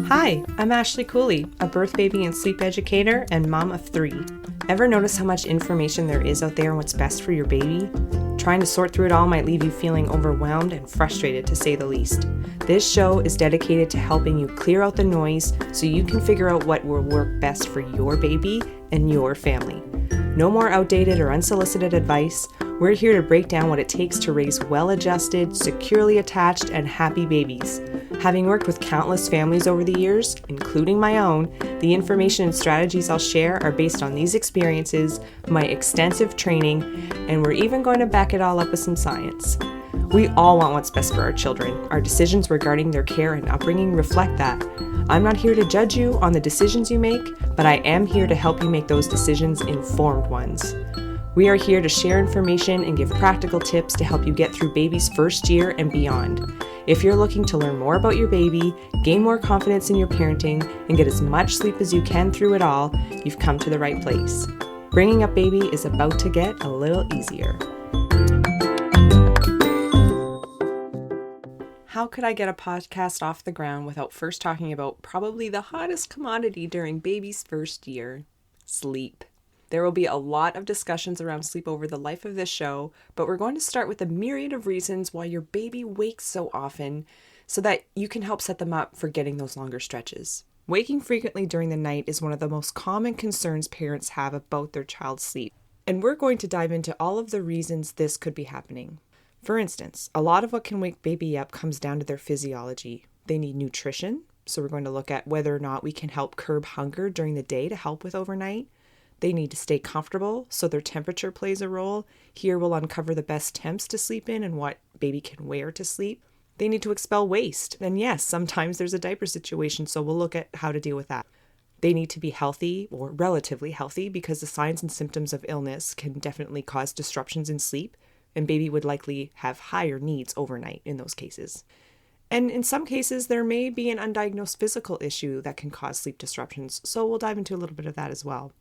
Hi, I'm Ashley Cooley, a birth, baby, and sleep educator and mom of 3. Ever notice how much information there is out there on what's best for your baby? Trying to sort through it all might leave you feeling overwhelmed and frustrated, to say the least. This show is dedicated to helping you clear out the noise so you can figure out what will work best for your baby and your family. No more outdated or unsolicited advice. We're here to break down what it takes to raise well-adjusted, securely attached, and happy babies. Having worked with countless families over the years, including my own, the information and strategies I'll share are based on these experiences, my extensive training, and we're even going to back it all up with some science. We all want what's best for our children. Our decisions regarding their care and upbringing reflect that. I'm not here to judge you on the decisions you make, but I am here to help you make those decisions informed ones. We are here to share information and give practical tips to help you get through baby's first year and beyond. If you're looking to learn more about your baby, gain more confidence in your parenting, and get as much sleep as you can through it all, you've come to the right place. Bringing up baby is about to get a little easier. How could I get a podcast off the ground without first talking about probably the hottest commodity during baby's first year? Sleep. There will be a lot of discussions around sleep over the life of this show, but we're going to start with a myriad of reasons why your baby wakes so often so that you can help set them up for getting those longer stretches. Waking frequently during the night is one of the most common concerns parents have about their child's sleep, and we're going to dive into all of the reasons this could be happening. For instance, a lot of what can wake baby up comes down to their physiology. They need nutrition, so we're going to look at whether or not we can help curb hunger during the day to help with overnight. They need to stay comfortable, so their temperature plays a role. Here we'll uncover the best temps to sleep in and what baby can wear to sleep. They need to expel waste, and yes, sometimes there's a diaper situation, so we'll look at how to deal with that. They need to be healthy, or relatively healthy, because the signs and symptoms of illness can definitely cause disruptions in sleep, and baby would likely have higher needs overnight in those cases. And in some cases, there may be an undiagnosed physical issue that can cause sleep disruptions, so we'll dive into a little bit of that as well.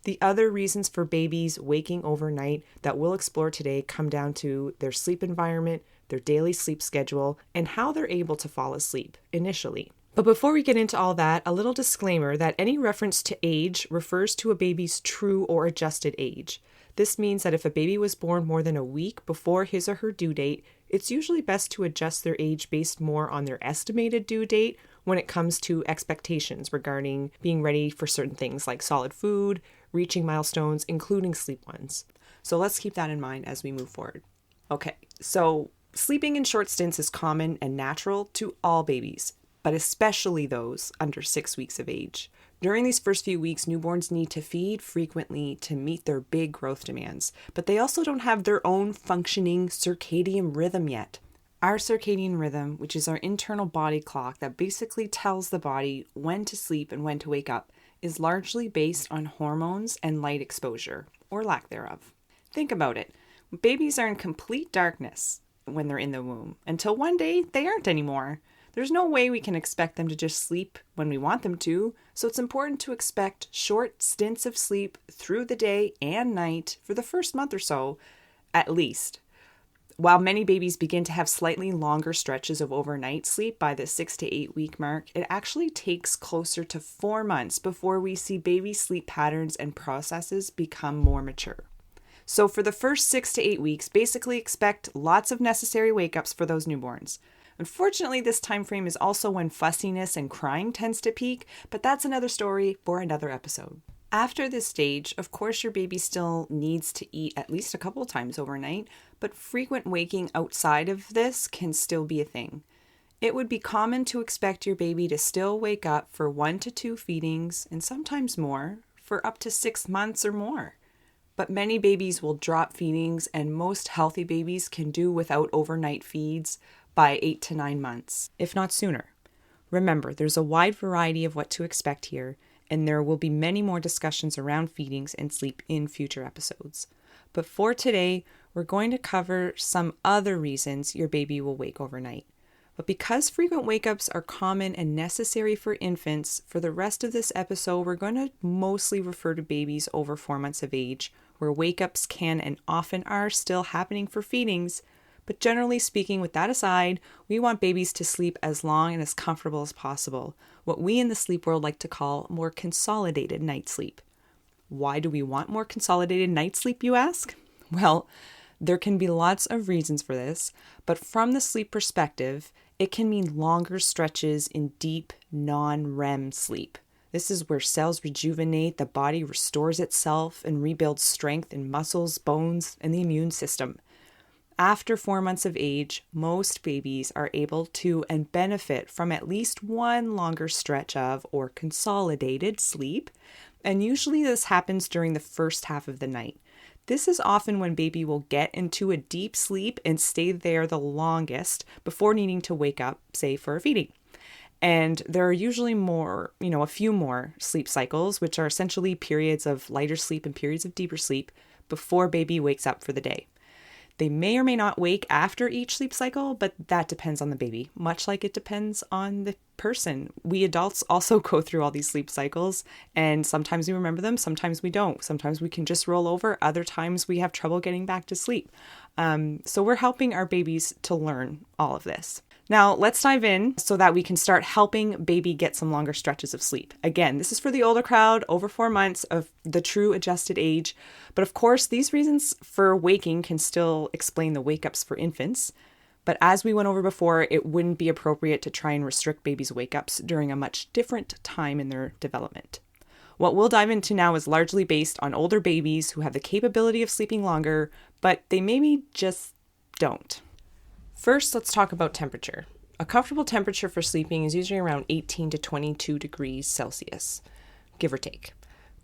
The other reasons for babies waking overnight that we'll explore today come down to their sleep environment, their daily sleep schedule, and how they're able to fall asleep initially. But before we get into all that, a little disclaimer that any reference to age refers to a baby's true or adjusted age. This means that if a baby was born more than a week before his or her due date, it's usually best to adjust their age based more on their estimated due date when it comes to expectations regarding being ready for certain things like solid food, reaching milestones, including sleep ones. So let's keep that in mind as we move forward. Okay, so sleeping in short stints is common and natural to all babies, but especially those under 6 weeks of age. During these first few weeks, newborns need to feed frequently to meet their big growth demands, but they also don't have their own functioning circadian rhythm yet. Our circadian rhythm, which is our internal body clock that basically tells the body when to sleep and when to wake up, is largely based on hormones and light exposure, or lack thereof. Think about it. Babies are in complete darkness when they're in the womb, until one day they aren't anymore. There's no way we can expect them to just sleep when we want them to, so it's important to expect short stints of sleep through the day and night for the first month or so, at least. While many babies begin to have slightly longer stretches of overnight sleep by the 6 to 8 week mark, it actually takes closer to 4 months before we see baby sleep patterns and processes become more mature. So for the first 6 to 8 weeks, basically expect lots of necessary wake-ups for those newborns. Unfortunately, this time frame is also when fussiness and crying tends to peak, but that's another story for another episode. After this stage, of course, your baby still needs to eat at least a couple times overnight, but frequent waking outside of this can still be a thing. It would be common to expect your baby to still wake up for 1 to 2 feedings, and sometimes more, for up to 6 months or more. But many babies will drop feedings, and most healthy babies can do without overnight feeds by 8 to 9 months, if not sooner. Remember, there's a wide variety of what to expect here, and there will be many more discussions around feedings and sleep in future episodes. But for today, we're going to cover some other reasons your baby will wake overnight. But because frequent wake-ups are common and necessary for infants, for the rest of this episode, we're going to mostly refer to babies over 4 months of age, where wake-ups can and often are still happening for feedings, But generally speaking, with that aside, we want babies to sleep as long and as comfortable as possible, what we in the sleep world like to call more consolidated night sleep. Why do we want more consolidated night sleep, you ask? Well, there can be lots of reasons for this, but from the sleep perspective, it can mean longer stretches in deep, non-REM sleep. This is where cells rejuvenate, the body restores itself, and rebuilds strength in muscles, bones, and the immune system. After 4 months of age, most babies are able to and benefit from at least one longer stretch of or consolidated sleep, and usually this happens during the first half of the night. This is often when baby will get into a deep sleep and stay there the longest before needing to wake up, say for a feeding. And there are usually a few more sleep cycles, which are essentially periods of lighter sleep and periods of deeper sleep before baby wakes up for the day. They may or may not wake after each sleep cycle, but that depends on the baby, much like it depends on the person. We adults also go through all these sleep cycles, and sometimes we remember them, sometimes we don't. Sometimes we can just roll over, other times we have trouble getting back to sleep. So we're helping our babies to learn all of this. Now, let's dive in so that we can start helping baby get some longer stretches of sleep. Again, this is for the older crowd, over 4 months of the true adjusted age. But of course, these reasons for waking can still explain the wake-ups for infants. But as we went over before, it wouldn't be appropriate to try and restrict babies' wake-ups during a much different time in their development. What we'll dive into now is largely based on older babies who have the capability of sleeping longer, but they maybe just don't. First, let's talk about temperature. A comfortable temperature for sleeping is usually around 18 to 22 degrees Celsius, give or take.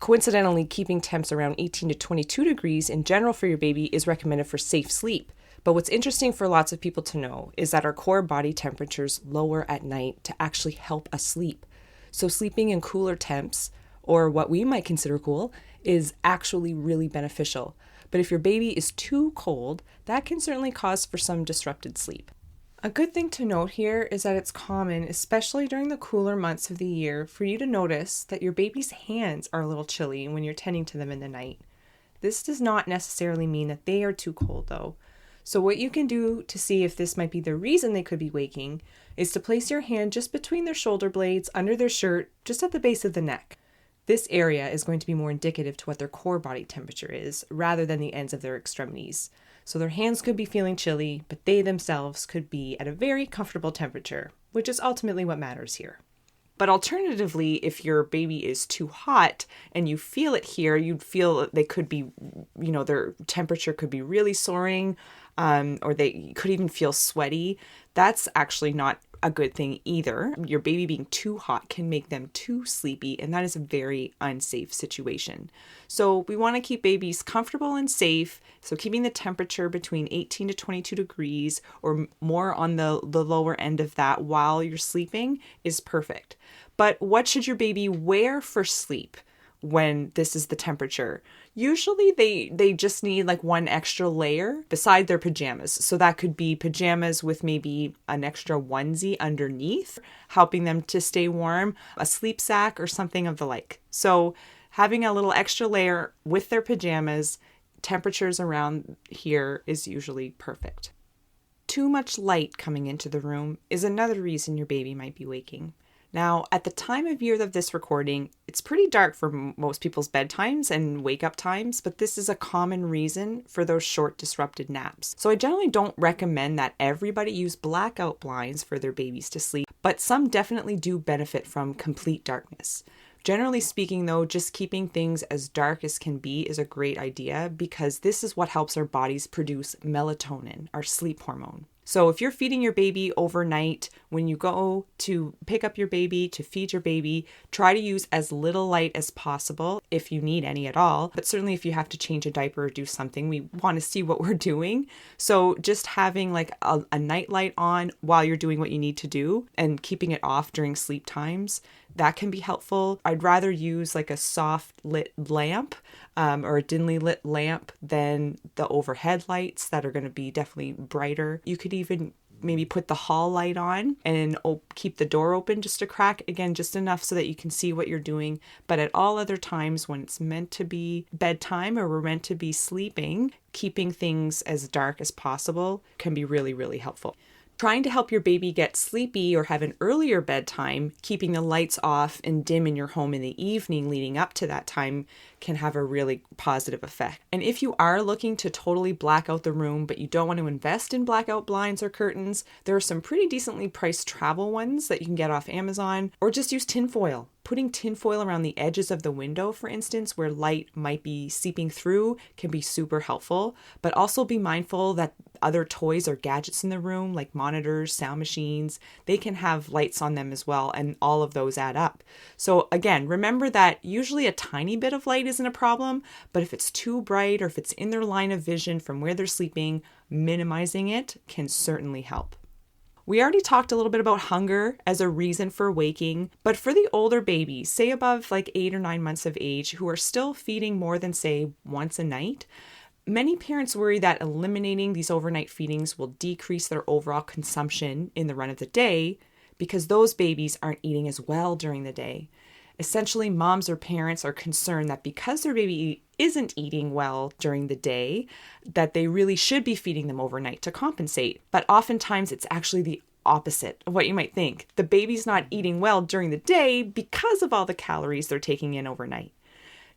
Coincidentally, keeping temps around 18 to 22 degrees in general for your baby is recommended for safe sleep. But what's interesting for lots of people to know is that our core body temperatures lower at night to actually help us sleep. So sleeping in cooler temps, or what we might consider cool, is actually really beneficial. But if your baby is too cold, that can certainly cause for some disrupted sleep. A good thing to note here is that it's common, especially during the cooler months of the year, for you to notice that your baby's hands are a little chilly when you're tending to them in the night. This does not necessarily mean that they are too cold though. So what you can do to see if this might be the reason they could be waking is to place your hand just between their shoulder blades, under their shirt, just at the base of the neck. This area is going to be more indicative to what their core body temperature is, rather than the ends of their extremities. So their hands could be feeling chilly, but they themselves could be at a very comfortable temperature, which is ultimately what matters here. But alternatively, if your baby is too hot and you feel it here, you'd feel they could be, their temperature could be really soaring, or they could even feel sweaty. That's actually not a good thing either. Your baby being too hot can make them too sleepy, and that is a very unsafe situation. So we want to keep babies comfortable and safe. So keeping the temperature between 18 to 22 degrees or more on the lower end of that while you're sleeping is perfect. But what should your baby wear for sleep when this is the temperature? Usually they just need like one extra layer beside their pajamas. So that could be pajamas with maybe an extra onesie underneath, helping them to stay warm, a sleep sack or something of the like. So having a little extra layer with their pajamas, temperatures around here is usually perfect. Too much light coming into the room is another reason your baby might be waking. Now, at the time of year of this recording, it's pretty dark for most people's bedtimes and wake-up times, but this is a common reason for those short disrupted naps. So I generally don't recommend that everybody use blackout blinds for their babies to sleep, but some definitely do benefit from complete darkness. Generally speaking, though, just keeping things as dark as can be is a great idea because this is what helps our bodies produce melatonin, our sleep hormone. So if you're feeding your baby overnight, when you go to pick up your baby, to feed your baby, try to use as little light as possible if you need any at all. But certainly if you have to change a diaper or do something, we want to see what we're doing. So just having like a night light on while you're doing what you need to do and keeping it off during sleep times, that can be helpful. I'd rather use like a soft lit lamp or a dimly lit lamp than the overhead lights that are going to be definitely brighter. You could even maybe put the hall light on and keep the door open just a crack, again, just enough so that you can see what you're doing. But at all other times when it's meant to be bedtime or we're meant to be sleeping, keeping things as dark as possible can be really, really helpful. Trying to help your baby get sleepy or have an earlier bedtime, keeping the lights off and dim in your home in the evening leading up to that time can have a really positive effect. And if you are looking to totally black out the room, but you don't want to invest in blackout blinds or curtains, there are some pretty decently priced travel ones that you can get off Amazon, or just use tinfoil. Putting tinfoil around the edges of the window, for instance, where light might be seeping through, can be super helpful. But also be mindful that other toys or gadgets in the room, like monitors, sound machines, they can have lights on them as well, and all of those add up. So again, remember that usually a tiny bit of light isn't a problem, but if it's too bright or if it's in their line of vision from where they're sleeping, minimizing it can certainly help. We already talked a little bit about hunger as a reason for waking, but for the older babies, say above like 8 or 9 months of age, who are still feeding more than, say, once a night, many parents worry that eliminating these overnight feedings will decrease their overall consumption in the run of the day because those babies aren't eating as well during the day. Essentially, moms or parents are concerned that because their baby isn't eating well during the day, that they really should be feeding them overnight to compensate. But oftentimes it's actually the opposite of what you might think. The baby's not eating well during the day because of all the calories they're taking in overnight.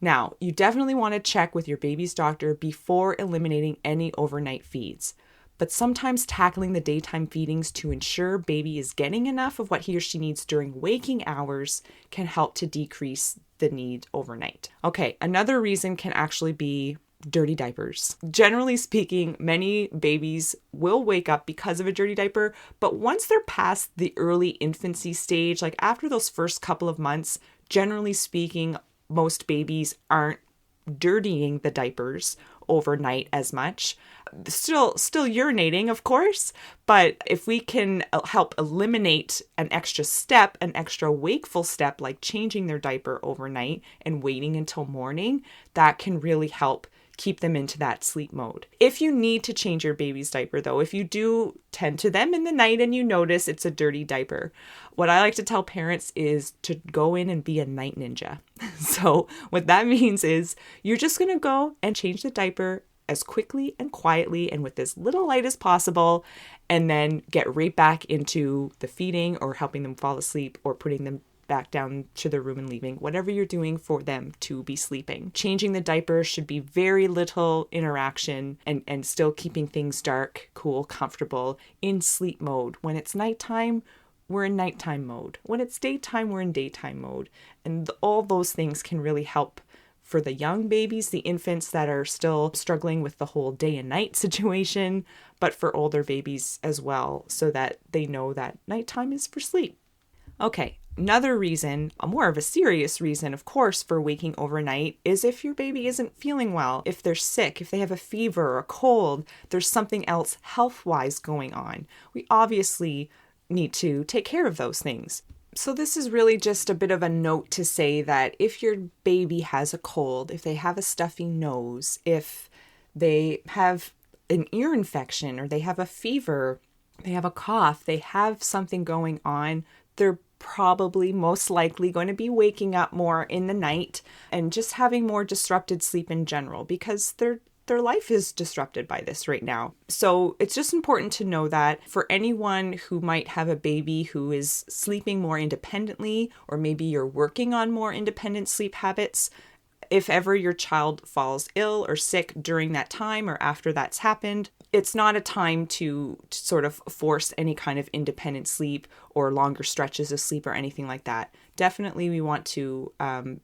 Now, you definitely want to check with your baby's doctor before eliminating any overnight feeds. But sometimes tackling the daytime feedings to ensure baby is getting enough of what he or she needs during waking hours can help to decrease the need overnight. Okay, another reason can actually be dirty diapers. Generally speaking, many babies will wake up because of a dirty diaper, but once they're past the early infancy stage, like after those first couple of months, generally speaking, most babies aren't dirtying the diapers overnight as much. Still urinating, of course, but if we can help eliminate an extra step, an extra wakeful step, like changing their diaper overnight and waiting until morning, that can really help keep them into that sleep mode. If you need to change your baby's diaper though, if you do tend to them in the night and you notice it's a dirty diaper, what I like to tell parents is to go in and be a night ninja. So what that means is you're just going to go and change the diaper as quickly and quietly and with as little light as possible, and then get right back into the feeding or helping them fall asleep or putting them back down to their room and leaving, whatever you're doing for them to be sleeping. Changing the diaper should be very little interaction and still keeping things dark, cool, comfortable in sleep mode. When it's nighttime, we're in nighttime mode. When it's daytime, we're in daytime mode. And all those things can really help for the young babies, the infants that are still struggling with the whole day and night situation, but for older babies as well, so that they know that nighttime is for sleep. Okay, another reason, a more of a serious reason, of course, for waking overnight is if your baby isn't feeling well, if they're sick, if they have a fever or a cold, there's something else health-wise going on. We obviously need to take care of those things. So this is really just a bit of a note to say that if your baby has a cold, if they have a stuffy nose, if they have an ear infection or they have a fever, they have a cough, they have something going on, they're probably most likely going to be waking up more in the night and just having more disrupted sleep in general because their life is disrupted by this right now. So it's just important to know that for anyone who might have a baby who is sleeping more independently, or maybe you're working on more independent sleep habits, if ever your child falls ill or sick during that time or after that's happened, it's not a time to sort of force any kind of independent sleep or longer stretches of sleep or anything like that. Definitely we want to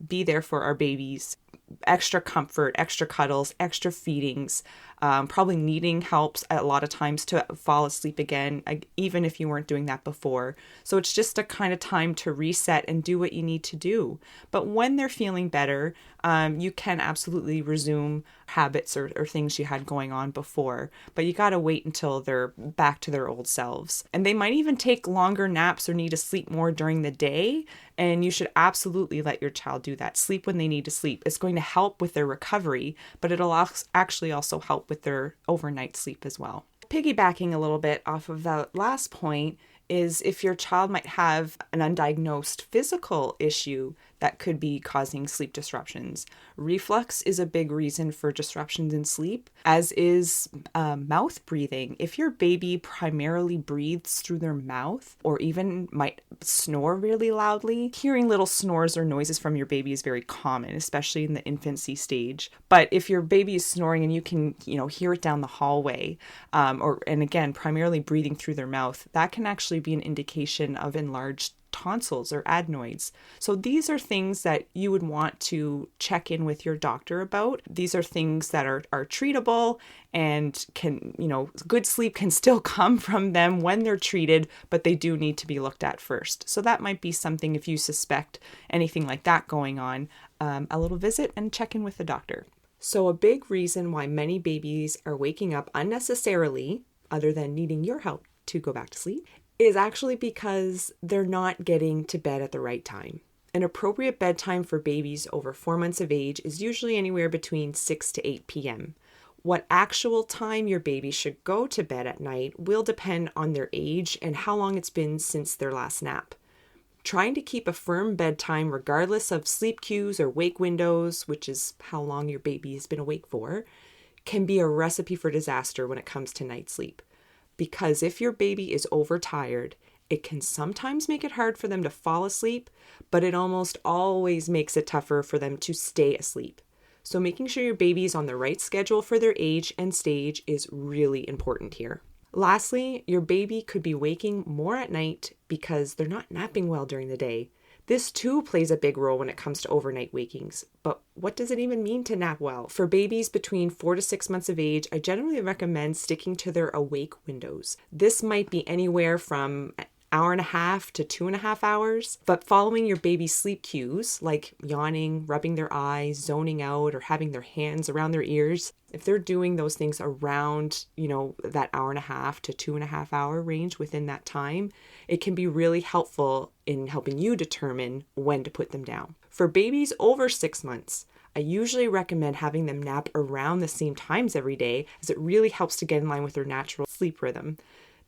be there for our babies. Extra comfort, extra cuddles, extra feedings, probably needing helps a lot of times to fall asleep again, even if you weren't doing that before. So it's just a kind of time to reset and do what you need to do. But when they're feeling better, you can absolutely resume habits or things you had going on before. But you got to wait until they're back to their old selves. And they might even take longer naps or need to sleep more during the day. And you should absolutely let your child do that. Sleep when they need to sleep. It's going to help with their recovery, but it'll actually also help with their overnight sleep as well. Piggybacking a little bit off of that last point is if your child might have an undiagnosed physical issue that could be causing sleep disruptions. Reflux is a big reason for disruptions in sleep, as is mouth breathing. If your baby primarily breathes through their mouth or even might snore really loudly, hearing little snores or noises from your baby is very common, especially in the infancy stage. But if your baby is snoring and you can, hear it down the hallway, and again, primarily breathing through their mouth, that can actually be an indication of enlarged tonsils or adenoids. So these are things that you would want to check in with your doctor about. These are things that are treatable and can, good sleep can still come from them when they're treated, but they do need to be looked at first. So that might be something, if you suspect anything like that going on, a little visit and check in with the doctor. So a big reason why many babies are waking up unnecessarily, other than needing your help to go back to sleep, is actually because they're not getting to bed at the right time. An appropriate bedtime for babies over 4 months of age is usually anywhere between 6 to 8 p.m. What actual time your baby should go to bed at night will depend on their age and how long it's been since their last nap. Trying to keep a firm bedtime regardless of sleep cues or wake windows, which is how long your baby has been awake for, can be a recipe for disaster when it comes to night sleep. Because if your baby is overtired, it can sometimes make it hard for them to fall asleep, but it almost always makes it tougher for them to stay asleep. So making sure your baby is on the right schedule for their age and stage is really important here. Lastly, your baby could be waking more at night because they're not napping well during the day. This too plays a big role when it comes to overnight wakings. But what does it even mean to nap well? For babies between 4 to 6 months of age, I generally recommend sticking to their awake windows. This might be anywhere from an hour and a half to 2.5 hours, but following your baby's sleep cues, like yawning, rubbing their eyes, zoning out, or having their hands around their ears, if they're doing those things around, that hour and a half to 2.5 hour range within that time, it can be really helpful in helping you determine when to put them down. For babies over 6 months, I usually recommend having them nap around the same times every day, as it really helps to get in line with their natural sleep rhythm.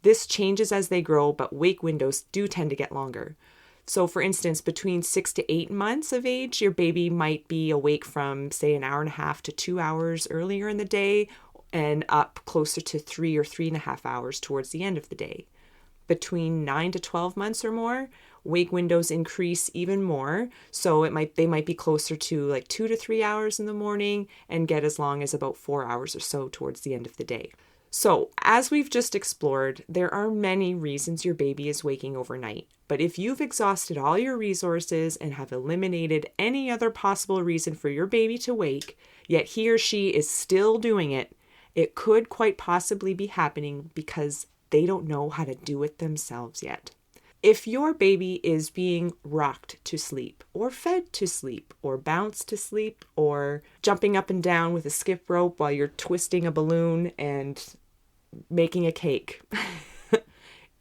This changes as they grow, but wake windows do tend to get longer. So for instance, between 6 to 8 months of age, your baby might be awake from, say, an hour and a half to 2 hours earlier in the day and up closer to 3 or 3.5 hours towards the end of the day. Between 9 to 12 months or more, wake windows increase even more. So they might be closer to like 2 to 3 hours in the morning and get as long as about 4 hours or so towards the end of the day. So, as we've just explored, there are many reasons your baby is waking overnight. But if you've exhausted all your resources and have eliminated any other possible reason for your baby to wake, yet he or she is still doing it, it could quite possibly be happening because they don't know how to do it themselves yet. If your baby is being rocked to sleep, or fed to sleep, or bounced to sleep, or jumping up and down with a skip rope while you're twisting a balloon and making a cake.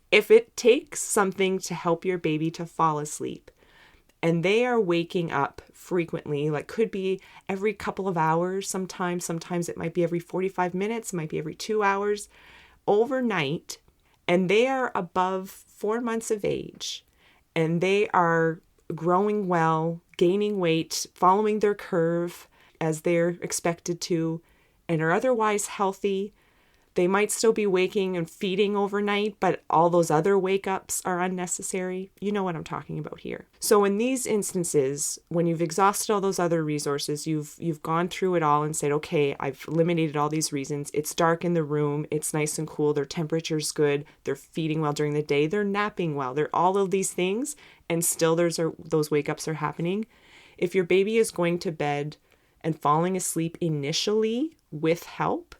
If it takes something to help your baby to fall asleep and they are waking up frequently, like could be every couple of hours, sometimes it might be every 45 minutes, it might be every 2 hours, overnight, and they are above 4 months of age and they are growing well, gaining weight, following their curve as they're expected to, and are otherwise healthy, they might still be waking and feeding overnight, but all those other wake-ups are unnecessary. You know what I'm talking about here. So in these instances, when you've exhausted all those other resources, you've gone through it all and said, okay, I've eliminated all these reasons. It's dark in the room. It's nice and cool. Their temperature's good. They're feeding well during the day. They're napping well. They're all of these things, and still those wake-ups are happening. If your baby is going to bed and falling asleep initially with help,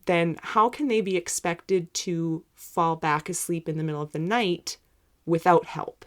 then how can they be expected to fall back asleep in the middle of the night without help?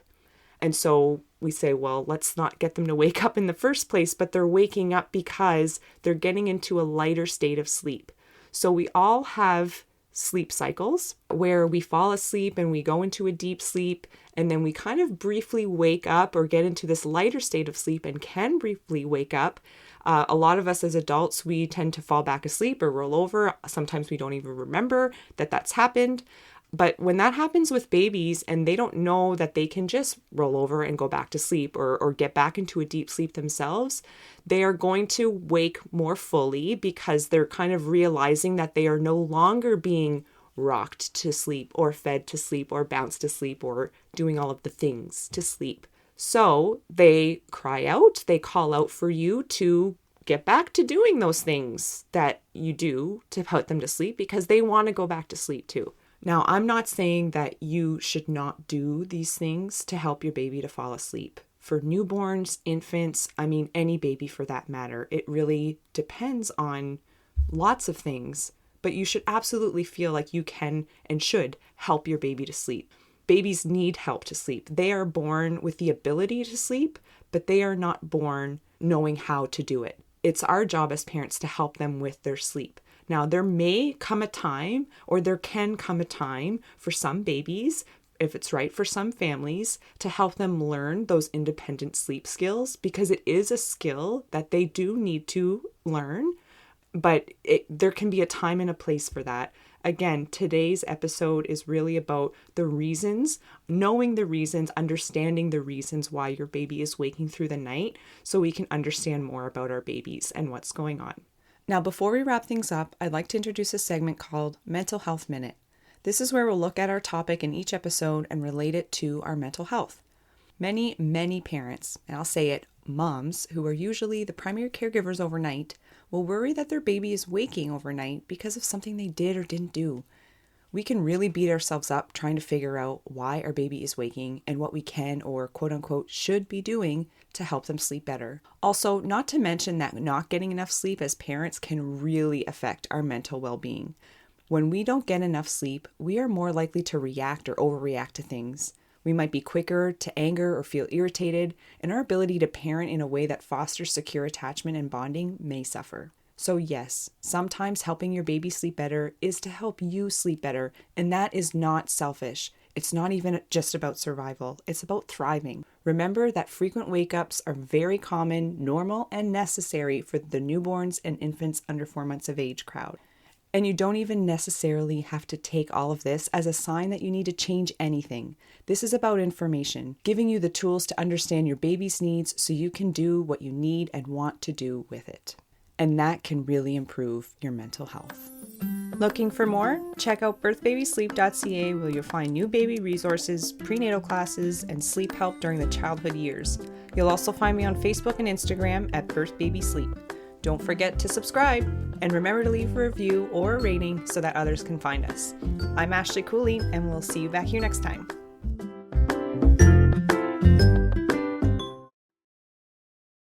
And so we say, well, let's not get them to wake up in the first place, but they're waking up because they're getting into a lighter state of sleep. So we all have sleep cycles where we fall asleep and we go into a deep sleep, and then we kind of briefly wake up or get into this lighter state of sleep and can briefly wake up. A lot of us as adults, we tend to fall back asleep or roll over. Sometimes we don't even remember that that's happened. But when that happens with babies and they don't know that they can just roll over and go back to sleep or get back into a deep sleep themselves, they are going to wake more fully because they're kind of realizing that they are no longer being rocked to sleep or fed to sleep or bounced to sleep or doing all of the things to sleep. So they cry out, they call out for you to get back to doing those things that you do to put them to sleep because they want to go back to sleep too. Now, I'm not saying that you should not do these things to help your baby to fall asleep. For newborns, infants, any baby for that matter, it really depends on lots of things, but you should absolutely feel like you can and should help your baby to sleep. Babies need help to sleep. They are born with the ability to sleep, but they are not born knowing how to do it. It's our job as parents to help them with their sleep. Now, there may come a time, or there can come a time for some babies, if it's right for some families, to help them learn those independent sleep skills, because it is a skill that they do need to learn, but there can be a time and a place for that. Again, today's episode is really about the reasons, knowing the reasons, understanding the reasons why your baby is waking through the night, so we can understand more about our babies and what's going on. Now, before we wrap things up, I'd like to introduce a segment called Mental Health Minute. This is where we'll look at our topic in each episode and relate it to our mental health. Many parents, and I'll say it, moms, who are usually the primary caregivers overnight, will worry that their baby is waking overnight because of something they did or didn't do. We can really beat ourselves up trying to figure out why our baby is waking and what we can or quote unquote should be doing to help them sleep better. Also, not to mention that not getting enough sleep as parents can really affect our mental well-being. When we don't get enough sleep, we are more likely to react or overreact to things. We might be quicker to anger or feel irritated, and our ability to parent in a way that fosters secure attachment and bonding may suffer. So yes, sometimes helping your baby sleep better is to help you sleep better, and that is not selfish. It's not even just about survival. It's about thriving. Remember that frequent wake-ups are very common, normal, and necessary for the newborns and infants under 4 months of age crowd. And you don't even necessarily have to take all of this as a sign that you need to change anything. This is about information, giving you the tools to understand your baby's needs so you can do what you need and want to do with it. And that can really improve your mental health. Looking for more? Check out birthbabysleep.ca where you'll find new baby resources, prenatal classes, and sleep help during the childhood years. You'll also find me on Facebook and Instagram at birthbabysleep. Don't forget to subscribe and remember to leave a review or a rating so that others can find us. I'm Ashley Cooley and we'll see you back here next time.